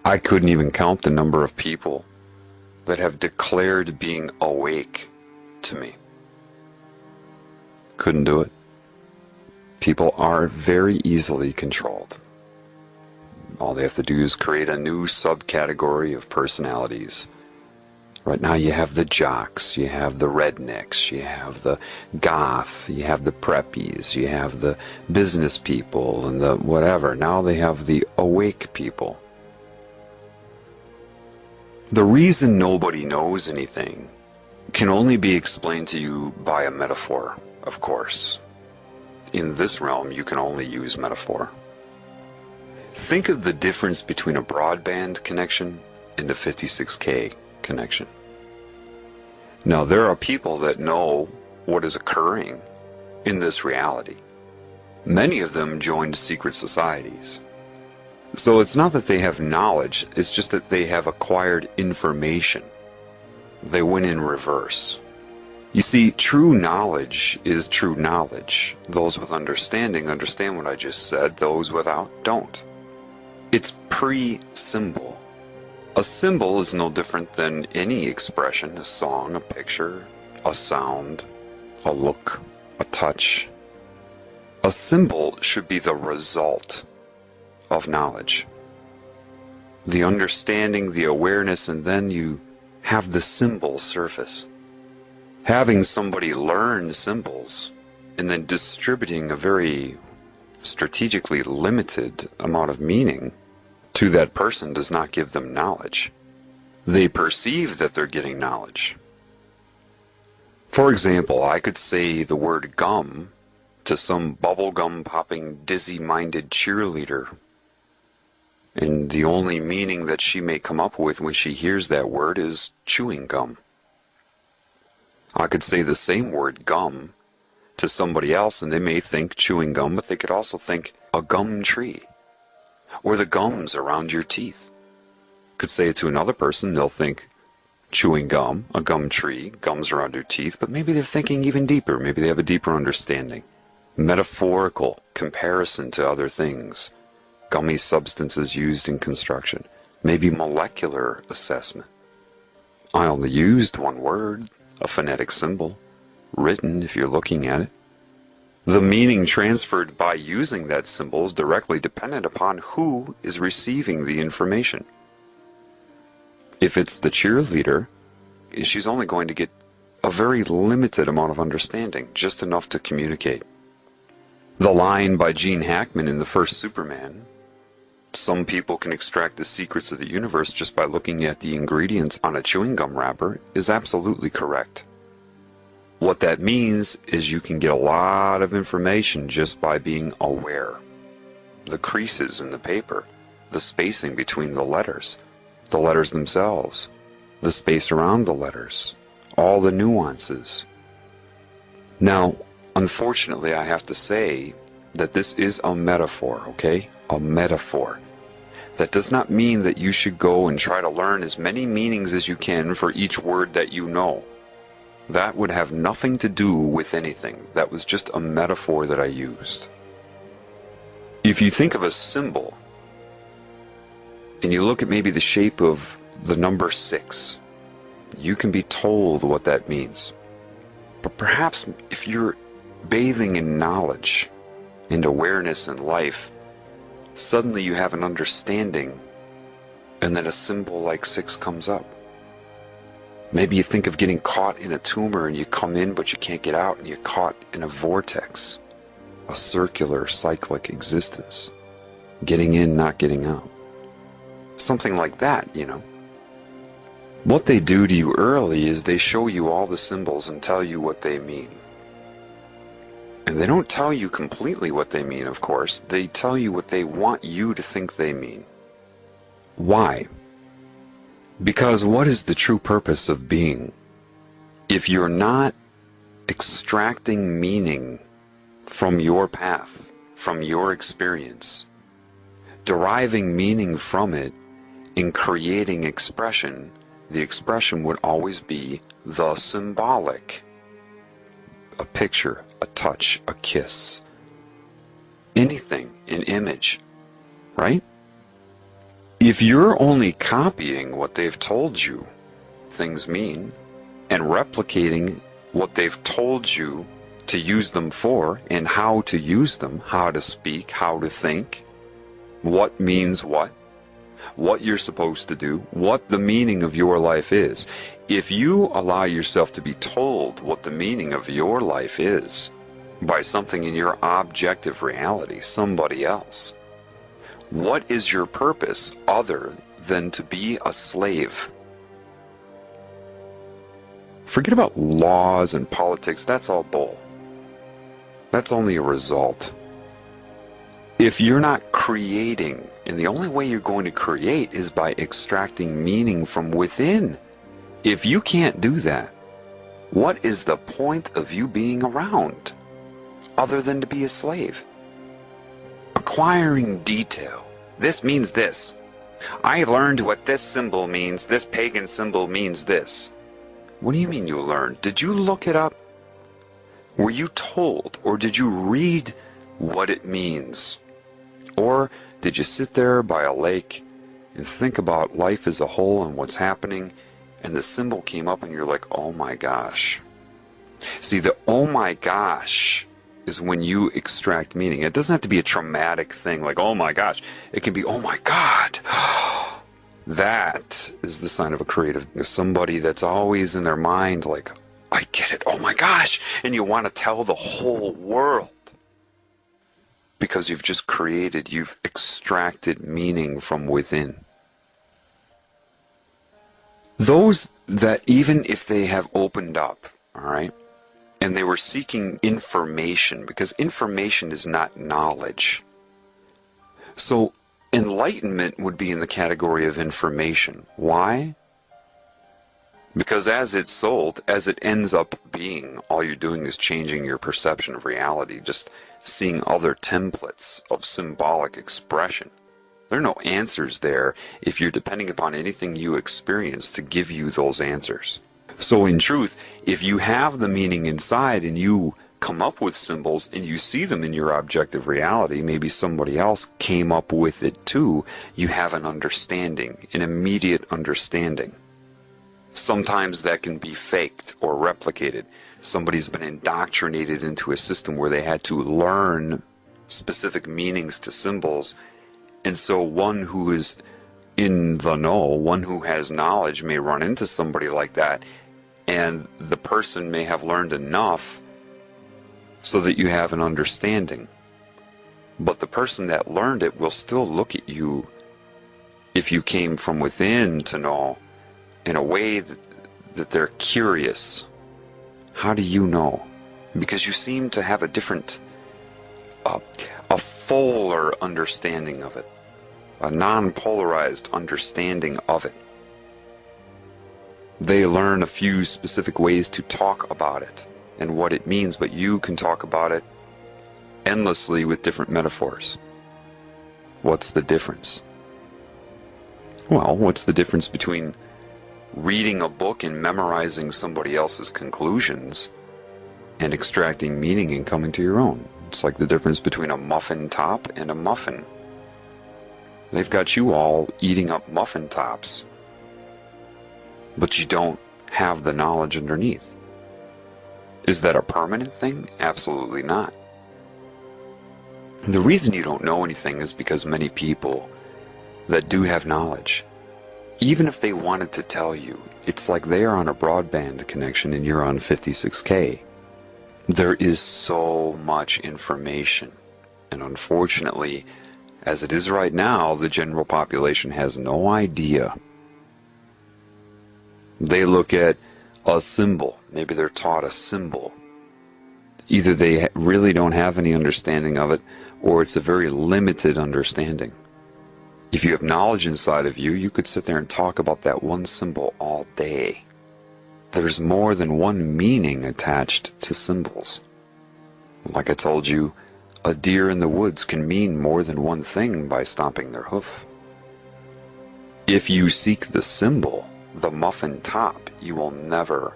I couldn't even count the number of people that have declared being awake to me. Couldn't do it. People are very easily controlled. All they have to do is create a new subcategory of personalities. Right now you have the jocks, you have the rednecks, you have the goth, you have the preppies, you have the business people and the whatever. Now they have the awake people. The reason nobody knows anything can only be explained to you by a metaphor, of course. In this realm, you can only use metaphor. Think of the difference between a broadband connection and a 56K connection. Now, there are people that know what is occurring in this reality. Many of them joined secret societies. So it's not that they have knowledge, it's just that they have acquired information. They went in reverse. You see, true knowledge is true knowledge. Those with understanding understand what I just said, those without don't. It's pre-symbol. A symbol is no different than any expression, a song, a picture, a sound, a look, a touch. A symbol should be the result of knowledge. The understanding, the awareness, and then you have the symbol surface. Having somebody learn symbols and then distributing a very strategically limited amount of meaning to that person does not give them knowledge. They perceive that they're getting knowledge. For example, I could say the word gum to some bubblegum popping dizzy-minded cheerleader, and the only meaning that she may come up with when she hears that word is chewing gum. I could say the same word gum to somebody else and they may think chewing gum, but they could also think a gum tree or the gums around your teeth. Could say it to another person, they'll think chewing gum, a gum tree, gums around your teeth, but maybe they're thinking even deeper. Maybe they have a deeper understanding. Metaphorical comparison to other things. Gummy substances used in construction. Maybe molecular assessment. I only used one word, a phonetic symbol, written if you're looking at it. The meaning transferred by using that symbol is directly dependent upon who is receiving the information. If it's the cheerleader, she's only going to get a very limited amount of understanding, just enough to communicate. The line by Gene Hackman in the first Superman, some people can extract the secrets of the universe just by looking at the ingredients on a chewing gum wrapper, is absolutely correct. What that means is you can get a lot of information just by being aware. The creases in the paper, the spacing between the letters themselves, the space around the letters, all the nuances. Now, unfortunately, I have to say that this is a metaphor, okay? A metaphor. That does not mean that you should go and try to learn as many meanings as you can for each word that you know. That would have nothing to do with anything. That was just a metaphor that I used. If you think of a symbol, and you look at maybe the shape of the number 6, you can be told what that means. But perhaps if you're bathing in knowledge and awareness in life, suddenly you have an understanding, and then a symbol like 6 comes up. Maybe you think of getting caught in a tumor and you come in but you can't get out and you're caught in a vortex, a circular cyclic existence. Getting in, not getting out. Something like that, you know. What they do to you early is they show you all the symbols and tell you what they mean. And they don't tell you completely what they mean, of course. They tell you what they want you to think they mean. Why? Because what is the true purpose of being? If you're not extracting meaning from your path, from your experience, deriving meaning from it, and creating expression, the expression would always be the symbolic. A picture, a touch, a kiss, anything, an image, right? If you're only copying what they've told you things mean, and replicating what they've told you to use them for, and how to use them, how to speak, how to think, what means what you're supposed to do, what the meaning of your life is. If you allow yourself to be told what the meaning of your life is by something in your objective reality, somebody else, what is your purpose other than to be a slave? Forget about laws and politics, that's all bull. That's only a result. If you're not creating, and the only way you're going to create is by extracting meaning from within. If you can't do that, what is the point of you being around other than to be a slave? Acquiring detail. This means this. I learned what this symbol means. This pagan symbol means this. What do you mean you learned? Did you look it up? Were you told, or did you read what it means? Or did you sit there by a lake and think about life as a whole and what's happening, and the symbol came up and you're like, oh my gosh. See, the oh my gosh is when you extract meaning. It doesn't have to be a traumatic thing like, oh my gosh. It can be, oh my God. That is the sign of a creative. Somebody that's always in their mind like, I get it, oh my gosh. And you want to tell the whole world. Because you've just created, you've extracted meaning from within. Those that even if they have opened up, all right, and they were seeking information, because information is not knowledge. So enlightenment would be in the category of information. Why? Because as it's sold, as it ends up being, all you're doing is changing your perception of reality, just seeing other templates of symbolic expression. There are no answers there if you're depending upon anything you experience to give you those answers. So in truth, if you have the meaning inside and you come up with symbols and you see them in your objective reality, maybe somebody else came up with it too, you have an understanding, an immediate understanding. Sometimes that can be faked or replicated. Somebody's been indoctrinated into a system where they had to learn specific meanings to symbols, and so one who is in the know, one who has knowledge may run into somebody like that, and the person may have learned enough so that you have an understanding. But the person that learned it will still look at you, if you came from within to know, in a way that they're curious. How do you know? Because you seem to have a different, a fuller understanding of it, a non-polarized understanding of it. They learn a few specific ways to talk about it and what it means, but you can talk about it endlessly with different metaphors. What's the difference? Well, what's the difference between reading a book and memorizing somebody else's conclusions and extracting meaning and coming to your own? It's like the difference between a muffin top and a muffin. They've got you all eating up muffin tops, but you don't have the knowledge underneath. Is that a permanent thing? Absolutely not. The reason you don't know anything is because many people that do have knowledge, even if they wanted to tell you, it's like they are on a broadband connection and you're on 56K. There is so much information, and unfortunately, as it is right now, the general population has no idea. They look at a symbol, maybe they're taught a symbol. Either they really don't have any understanding of it, or it's a very limited understanding. If you have knowledge inside of you, you could sit there and talk about that one symbol all day. There's more than one meaning attached to symbols. Like I told you, a deer in the woods can mean more than one thing by stomping their hoof. If you seek the symbol, the muffin top, you will never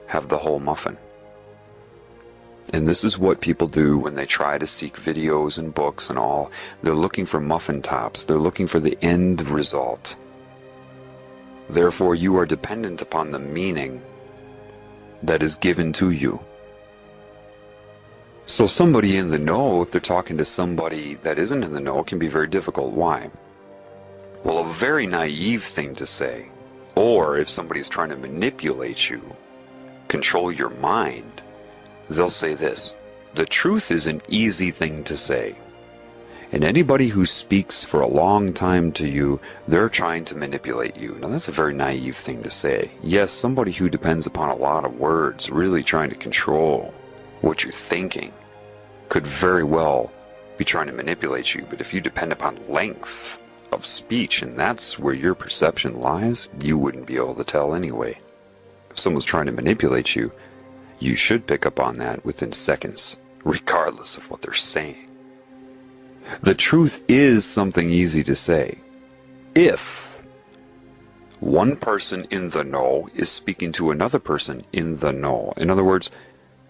have the whole muffin. And this is what people do when they try to seek videos and books and all. They're looking for muffin tops. They're looking for the end result. Therefore, you are dependent upon the meaning that is given to you. So somebody in the know, if they're talking to somebody that isn't in the know, it can be very difficult. Why? Well, a very naive thing to say, or if somebody's trying to manipulate you, control your mind, they'll say this: the truth is an easy thing to say. And anybody who speaks for a long time to you, they're trying to manipulate you. Now that's a very naive thing to say. Yes, somebody who depends upon a lot of words, really trying to control what you're thinking, could very well be trying to manipulate you. But if you depend upon length of speech, and that's where your perception lies, you wouldn't be able to tell anyway. If someone's trying to manipulate you, you should pick up on that within seconds, regardless of what they're saying. The truth is something easy to say. If one person in the know is speaking to another person in the know, in other words,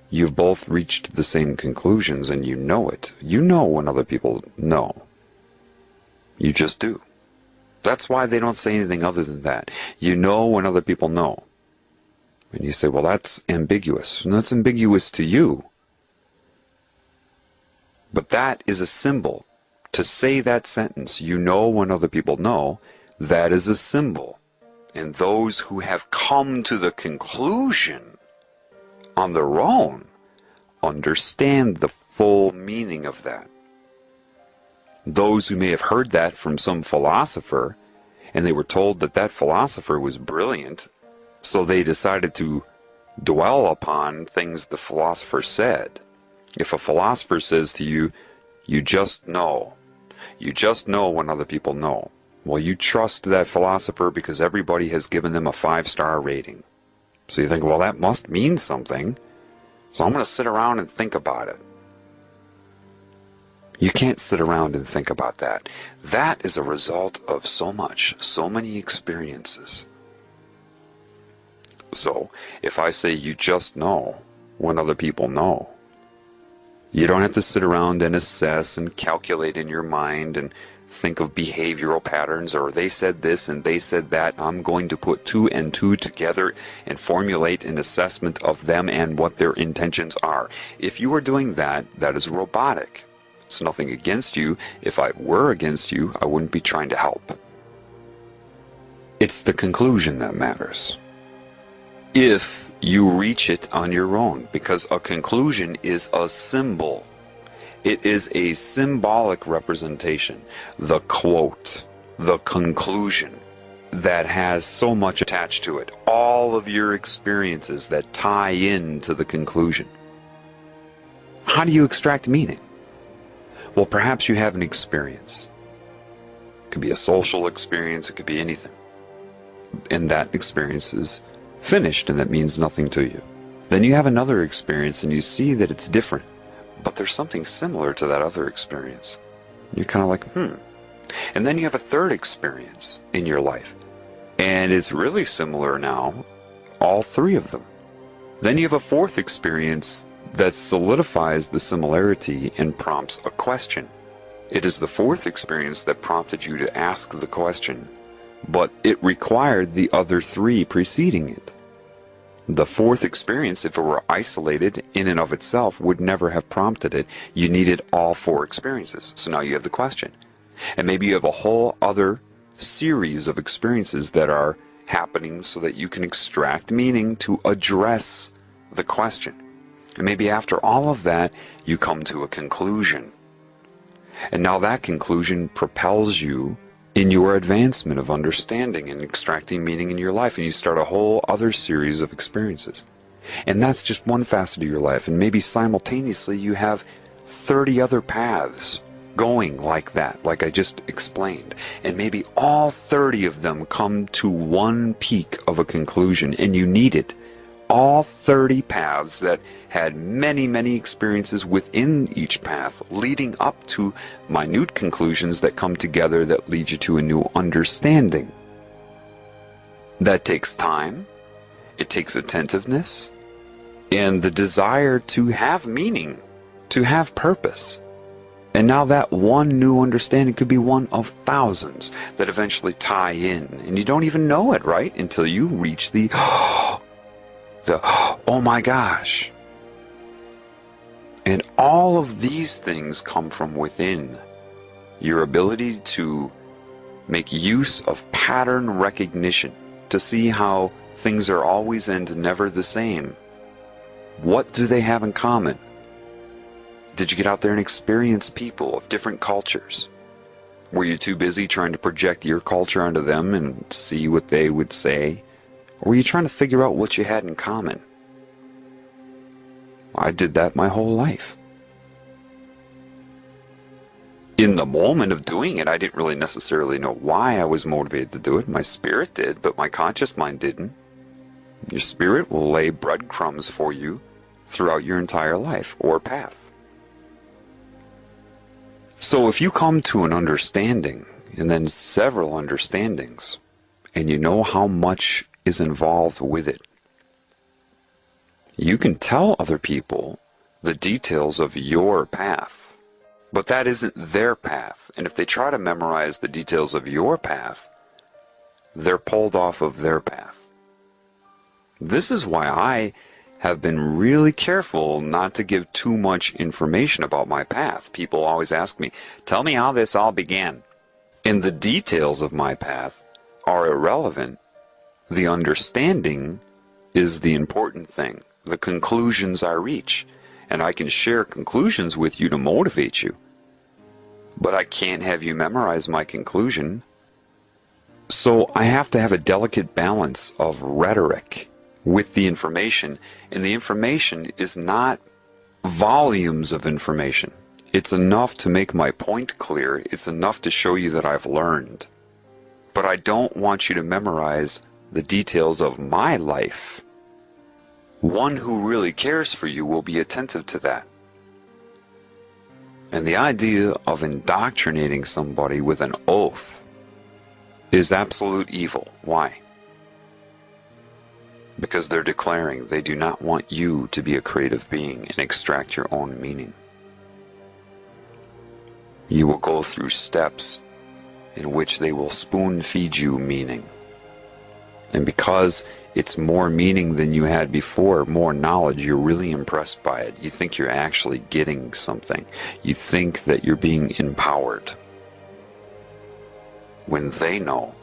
you've both reached the same conclusions and you know it. You know when other people know. You just do. That's why they don't say anything other than that. You know when other people know. And you say, well, that's ambiguous. And that's ambiguous to you. But that is a symbol. To say that sentence, you know when other people know, that is a symbol. And those who have come to the conclusion on their own understand the full meaning of that. Those who may have heard that from some philosopher, and they were told that that philosopher was brilliant, so they decided to dwell upon things the philosopher said. If a philosopher says to you, you just know when other people know, well, you trust that philosopher because everybody has given them a 5-star rating. So you think, well, that must mean something, so I'm going to sit around and think about it. You can't sit around and think about that. That is a result of so many experiences. So, if I say you just know when other people know, you don't have to sit around and assess and calculate in your mind and think of behavioral patterns, or they said this and they said that. I'm going to put 2 and 2 together and formulate an assessment of them and what their intentions are. If you are doing that, that is robotic. It's nothing against you. If I were against you, I wouldn't be trying to help. It's the conclusion that matters. If you reach it on your own, because a conclusion is a symbol. It is a symbolic representation. The quote, the conclusion, that has so much attached to it. All of your experiences that tie into the conclusion. How do you extract meaning? Well, perhaps you have an experience. It could be a social experience, it could be anything. And that experience is finished, and that means nothing to you. Then you have another experience and you see that it's different, but there's something similar to that other experience. You're kind of like, And then you have a third experience in your life, and it's really similar now, all 3 of them. Then you have a fourth experience that solidifies the similarity and prompts a question. It is the fourth experience that prompted you to ask the question, but it required the other 3 preceding it. The fourth experience, if it were isolated in and of itself, would never have prompted it. You needed all 4 experiences. So now you have the question. And maybe you have a whole other series of experiences that are happening so that you can extract meaning to address the question. And maybe after all of that, you come to a conclusion. And now that conclusion propels you in your advancement of understanding and extracting meaning in your life, and you start a whole other series of experiences. And that's just one facet of your life, and maybe simultaneously you have 30 other paths going like that, like I just explained, and maybe all 30 of them come to one peak of a conclusion, and you needed all 30 paths that had many experiences within each path, leading up to minute conclusions that come together that lead you to a new understanding. That takes time, it takes attentiveness, and the desire to have meaning, to have purpose. And now that one new understanding could be one of thousands that eventually tie in, and you don't even know it, right? Until you reach the oh my gosh. And all of these things come from within. Your ability to make use of pattern recognition, to see how things are always and never the same. What do they have in common? Did you get out there and experience people of different cultures? Were you too busy trying to project your culture onto them and see what they would say? Or were you trying to figure out what you had in common? I did that my whole life. In the moment of doing it, I didn't really necessarily know why I was motivated to do it. My spirit did, but my conscious mind didn't. Your spirit will lay breadcrumbs for you throughout your entire life or path. So if you come to an understanding, and then several understandings, and you know how much is involved with it, you can tell other people the details of your path, but that isn't their path. And if they try to memorize the details of your path, they're pulled off of their path. This is why I have been really careful not to give too much information about my path. People always ask me, tell me how this all began. And the details of my path are irrelevant. The understanding is the important thing. The conclusions I reach. And I can share conclusions with you to motivate you. But I can't have you memorize my conclusion. So I have to have a delicate balance of rhetoric with the information, and the information is not volumes of information. It's enough to make my point clear. It's enough to show you that I've learned. But I don't want you to memorize the details of my life. One who really cares for you will be attentive to that. And the idea of indoctrinating somebody with an oath is absolute evil. Why? Because they're declaring they do not want you to be a creative being and extract your own meaning. You will go through steps in which they will spoon feed you meaning. And because it's more meaning than you had before, more knowledge, you're really impressed by it. You think you're actually getting something. You think that you're being empowered. When they know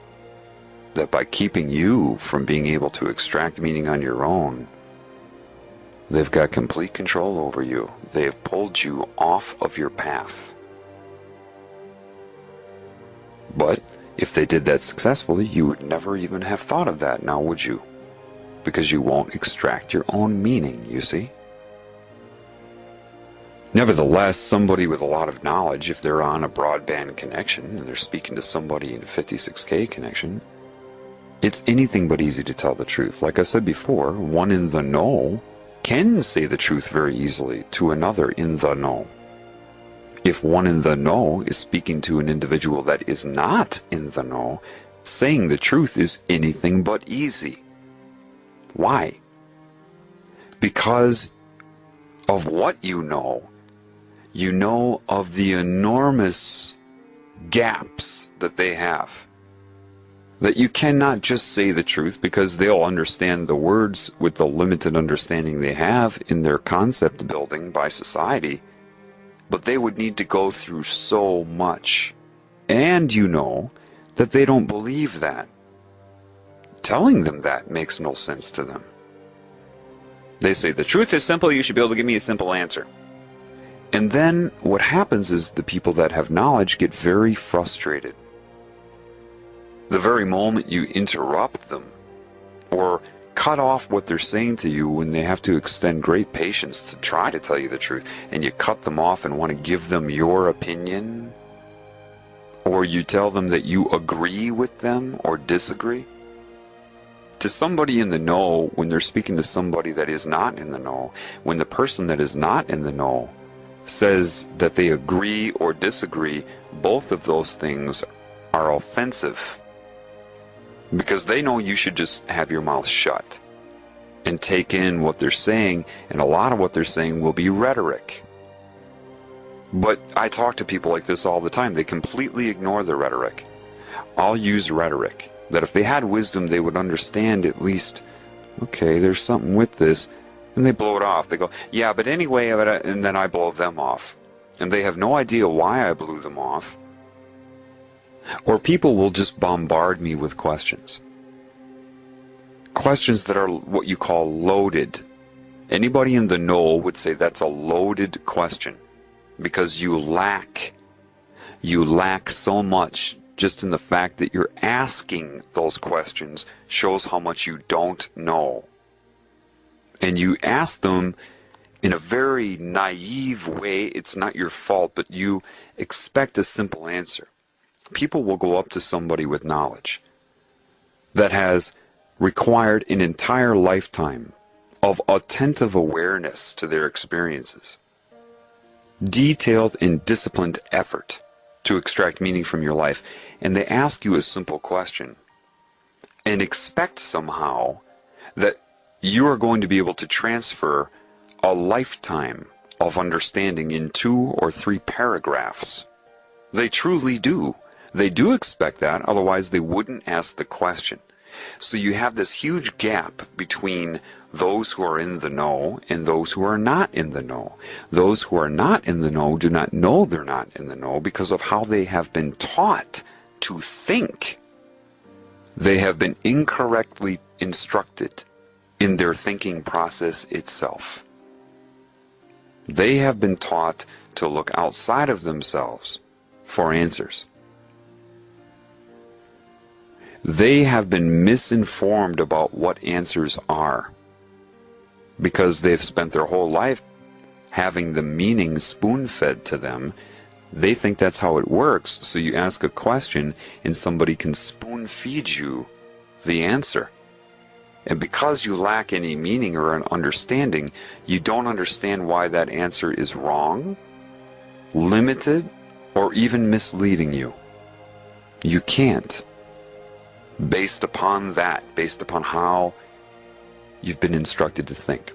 that by keeping you from being able to extract meaning on your own, they've got complete control over you. They have pulled you off of your path. But if they did that successfully, you would never even have thought of that, now would you? Because you won't extract your own meaning, you see? Nevertheless, somebody with a lot of knowledge, if they're on a broadband connection and they're speaking to somebody in a 56K connection, it's anything but easy to tell the truth. Like I said before, one in the know can say the truth very easily to another in the know. If one in the know is speaking to an individual that is not in the know, saying the truth is anything but easy. Why? Because of what you know of the enormous gaps that they have. That you cannot just say the truth because they'll understand the words with the limited understanding they have in their concept building by society. But they would need to go through so much. And you know that they don't believe that. Telling them that makes no sense to them. They say, the truth is simple, you should be able to give me a simple answer. And then what happens is the people that have knowledge get very frustrated. The very moment you interrupt them or cut off what they're saying to you when they have to extend great patience to try to tell you the truth, and you cut them off and want to give them your opinion, or you tell them that you agree with them or disagree, to somebody in the know, when they're speaking to somebody that is not in the know, when the person that is not in the know says that they agree or disagree, both of those things are offensive. Because they know you should just have your mouth shut and take in what they're saying, and a lot of what they're saying will be rhetoric. But I talk to people like this all the time. They completely ignore the rhetoric. I'll use rhetoric, that if they had wisdom, they would understand at least, okay, there's something with this, and they blow it off. They go, yeah, but anyway, and then I blow them off. And they have no idea why I blew them off. Or people will just bombard me with questions. Questions that are what you call loaded. Anybody in the know would say that's a loaded question, because you lack so much just in the fact that you're asking those questions shows how much you don't know. And you ask them in a very naive way. It's not your fault, but you expect a simple answer. People will go up to somebody with knowledge that has required an entire lifetime of attentive awareness to their experiences, detailed and disciplined effort to extract meaning from your life, and they ask you a simple question and expect somehow that you are going to be able to transfer a lifetime of understanding in 2 or 3 paragraphs. They truly do. They do expect that, otherwise they wouldn't ask the question. So you have this huge gap between those who are in the know and those who are not in the know. Those who are not in the know do not know they're not in the know because of how they have been taught to think. They have been incorrectly instructed in their thinking process itself. They have been taught to look outside of themselves for answers. They have been misinformed about what answers are because they've spent their whole life having the meaning spoon-fed to them. They think that's how it works, so you ask a question and somebody can spoon-feed you the answer. And because you lack any meaning or an understanding, you don't understand why that answer is wrong, limited, or even misleading you. You can't. Based upon that, based upon how you've been instructed to think.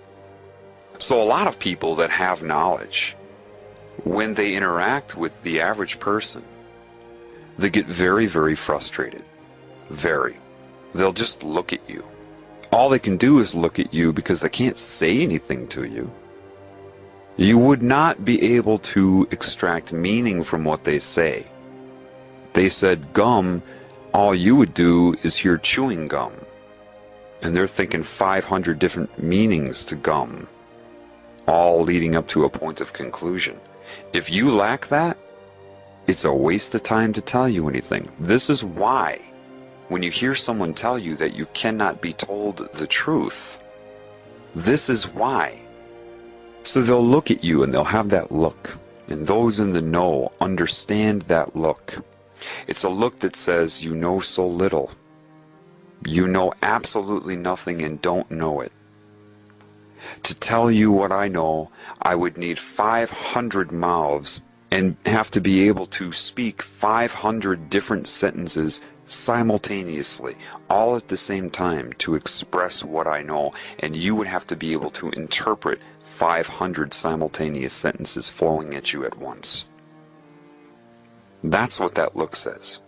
So a lot of people that have knowledge, when they interact with the average person, they get very, very frustrated. Very. They'll just look at you. All they can do is look at you because they can't say anything to you. You would not be able to extract meaning from what they say. They said gum, all you would do is hear chewing gum. And they're thinking 500 different meanings to gum, all leading up to a point of conclusion. If you lack that, it's a waste of time to tell you anything. This is why, when you hear someone tell you that you cannot be told the truth, this is why. So they'll look at you and they'll have that look. And those in the know understand that look. It's a look that says, you know so little. You know absolutely nothing and don't know it. To tell you what I know, I would need 500 mouths and have to be able to speak 500 different sentences simultaneously, all at the same time, to express what I know, and you would have to be able to interpret 500 simultaneous sentences flowing at you at once. That's what that look says.